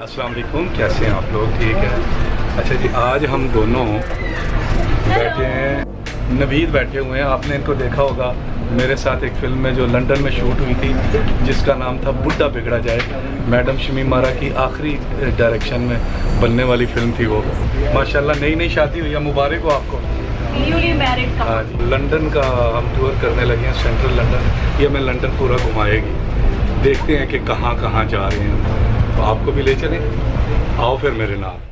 अस्सलाम वालेकुम, कैसे हैं आप लोग? ठीक है। अच्छा जी, आज हम दोनों बैठे हैं, नवीद बैठे हुए हैं। आपने इनको देखा होगा मेरे साथ एक फ़िल्म में जो लंदन में शूट हुई थी, जिसका नाम था बुढ़ा बिगड़ा जाए। मैडम शमीम मारा की आखिरी डायरेक्शन में बनने वाली फ़िल्म थी वो। माशाल्लाह नई नई शादी हुई है, मुबारक हो आपको। हाँ जी, लंदन का हम टूर करने लगे हैं, सेंट्रल लंदन। ये हमें लंदन पूरा घुमाएगी। देखते हैं कि कहाँ कहाँ जा रहे हैं, तो आपको भी ले चलें। आओ फिर मेरे नाम।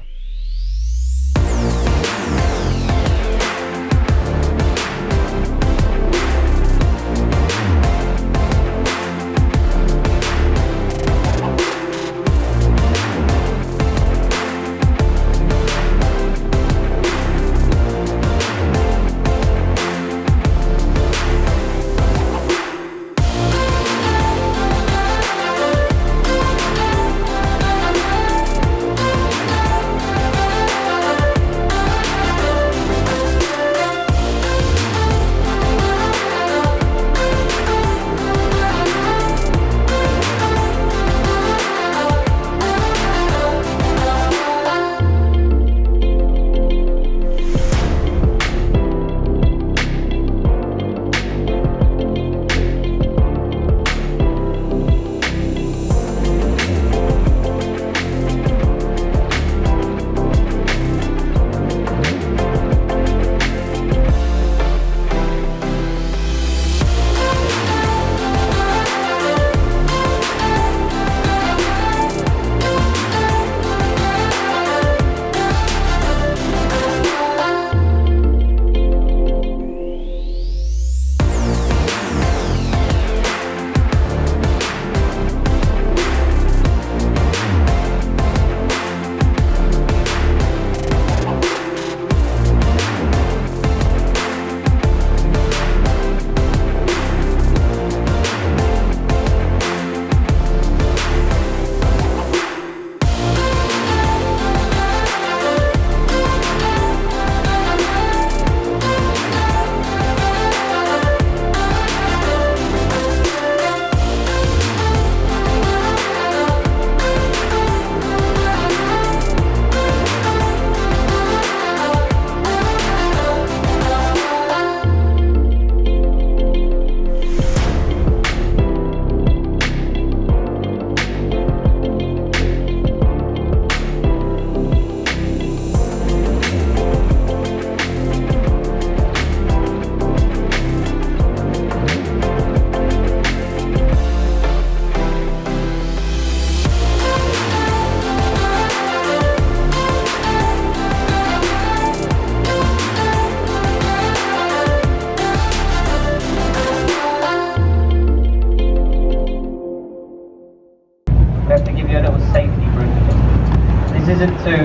This isn't to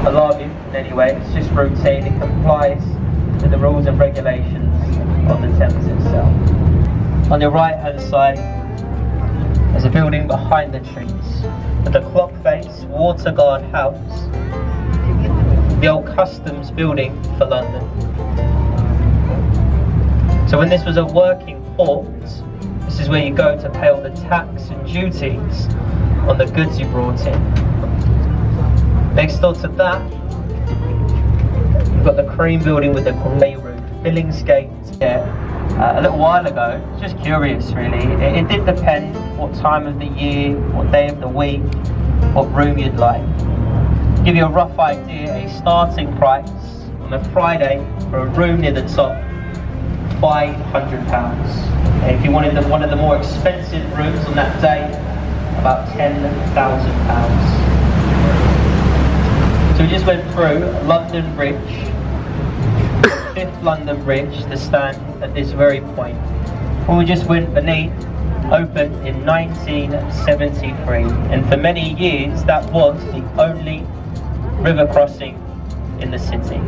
alarm you in any way, it's just routine. It complies with the rules and regulations of the Thames itself. On your right hand side, there's a building behind the trees with the clock face water guard house, the old customs building for London. So when this was a working port, this is where you go to pay all the tax and duties on the goods you brought in. Next door to that, you've got the cream building with the grey roof, Billingsgate. A little while ago, just curious really, it did depend what time of the year, what day of the week, what room you'd like. To give you a rough idea, a starting price on a Friday for a room near the top, £500. And if you wanted one of the more expensive rooms on that day, about £10,000. So we just went through London Bridge, 5th London Bridge, the stand at this very point. When we just went beneath, opened in 1973, and for many years that was the only river crossing in the city.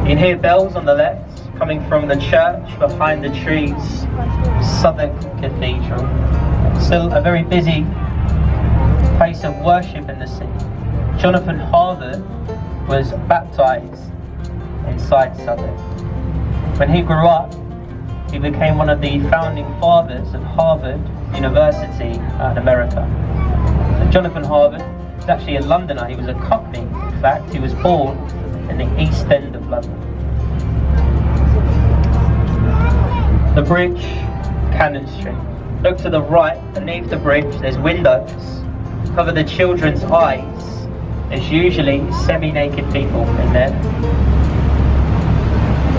You can hear bells on the left coming from the church behind the trees, Southwark Cathedral. Still a very busy place of worship in the city. Jonathan Harvard was baptised inside Southwark. When he grew up, he became one of the founding fathers of Harvard University in America. Jonathan Harvard is actually a Londoner. He was a Cockney, in fact. He was born in the East End of London. The bridge, Cannon Street. Look to the right, beneath the bridge, there's windows. Cover the children's eyes. There's usually semi-naked people in there.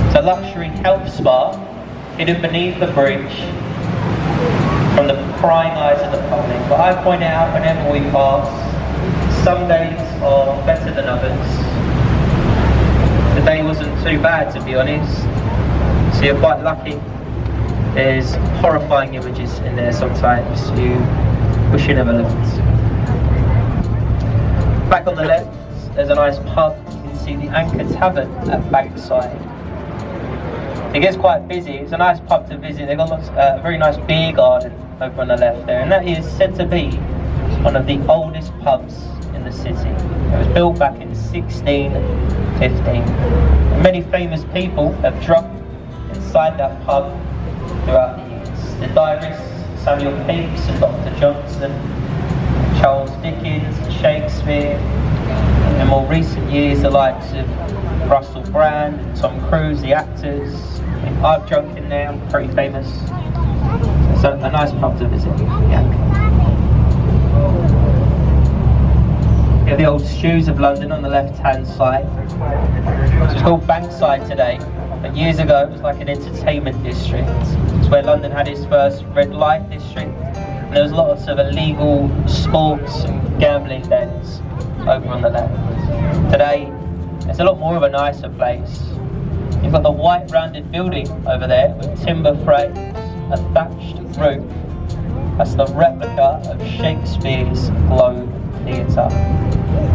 It's a luxury health spa hidden beneath the bridge from the prying eyes of the public. But I point it out whenever we pass. Some days are better than others. Today wasn't too bad, to be honest. So you're quite lucky. There's horrifying images in there sometimes. You wish you never looked. Back on the left, there's a nice pub. You can see the Anchor Tavern at Bankside. It gets quite busy. It's a nice pub to visit. They've got a very nice beer garden over on the left there, and that is said to be one of the oldest pubs in the city. It was built back in 1615. And many famous people have drunk inside that pub throughout the years. The diarists, Samuel Pepys and Dr. Johnson, Charles Dickens and Shakespeare, and in more recent years the likes of Russell Brand and Tom Cruise, the actors. I've drunk in there, I'm pretty famous. It's a nice pub to visit. Yeah. You have the old Stews of London on the left-hand side. It's called Bankside today, but years ago it was like an entertainment district. It's where London had its first red light district, and there was lots of illegal sports and gambling dens over on the left. Today, it's a lot more of a nicer place. You've got the white rounded building over there with timber frames, a thatched roof. That's the replica of Shakespeare's Globe Theatre.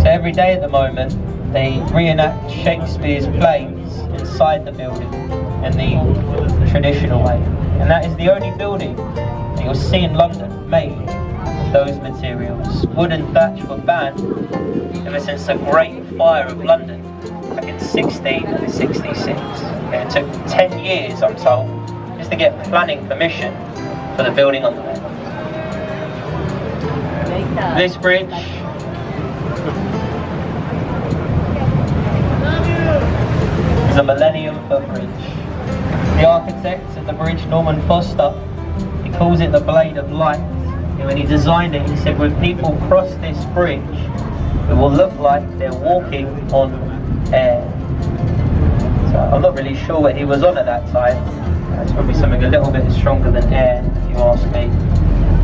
So every day at the moment, they reenact Shakespeare's plays inside the building in the traditional way. And that is the only building that you'll see in London made of those materials. Wood and thatch were banned ever since the Great Fire of London back in 1666. It took 10 years, I'm told, just to get planning permission for the building on the left. This bridge is a Millennium Foot Bridge. The architect of the bridge, Norman Foster, he calls it the Blade of Light. And when he designed it, he said when people cross this bridge, it will look like they're walking on air. So I'm not really sure what he was on at that time. It's probably something a little bit stronger than air, if you ask me.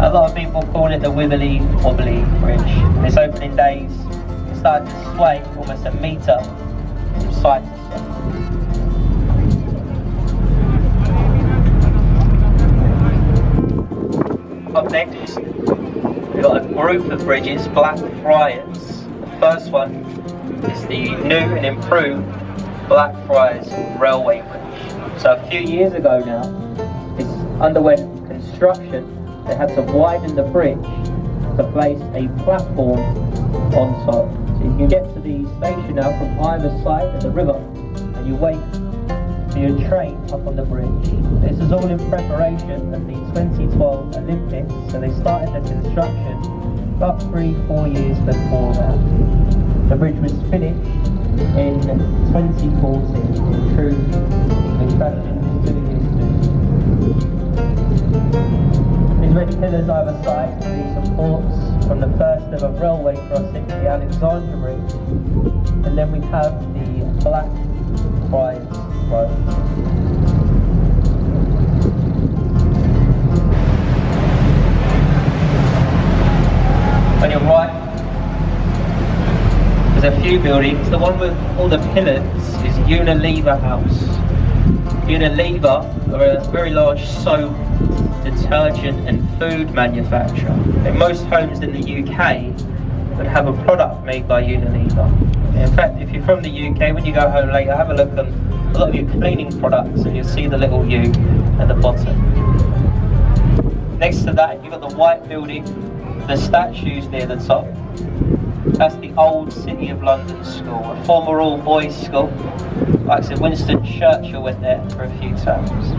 A lot of people call it the Wibbly Wobbly Bridge. In its opening days, it started to sway almost a metre from side to side. Up next, we've got a group of bridges, Blackfriars. The first one is the new and improved Blackfriars Railway Bridge. So a few years ago now, this underwent construction. They had to widen the bridge to place a platform on top. So you can get to the station now from either side of the river and you wait for your train up on the bridge. This is all in preparation of the 2012 Olympics, so they started the construction about 3-4 years before that. The bridge was finished in 2014, true English fashion, to the These red pillars either side are the supports from the first ever railway crossing, the Alexandra Bridge, and then we have the Blackfriars Road. On your right, there's a few buildings. The one with all the pillars is Unilever House. Unilever are a very large soap, detergent and food manufacturer. In most homes in the UK would have a product made by Unilever. In fact, if you're from the UK, when you go home later, have a look at a lot of your cleaning products and you'll see the little U at the bottom. Next to that, you've got the white building, the statues near the top. That's the old City of London School, a former all-boys school. Like I said, Winston Churchill went there for a few times.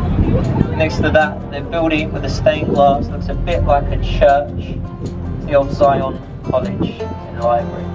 Next to that, the building with the stained glass looks a bit like a church. It's the old Zion college and library.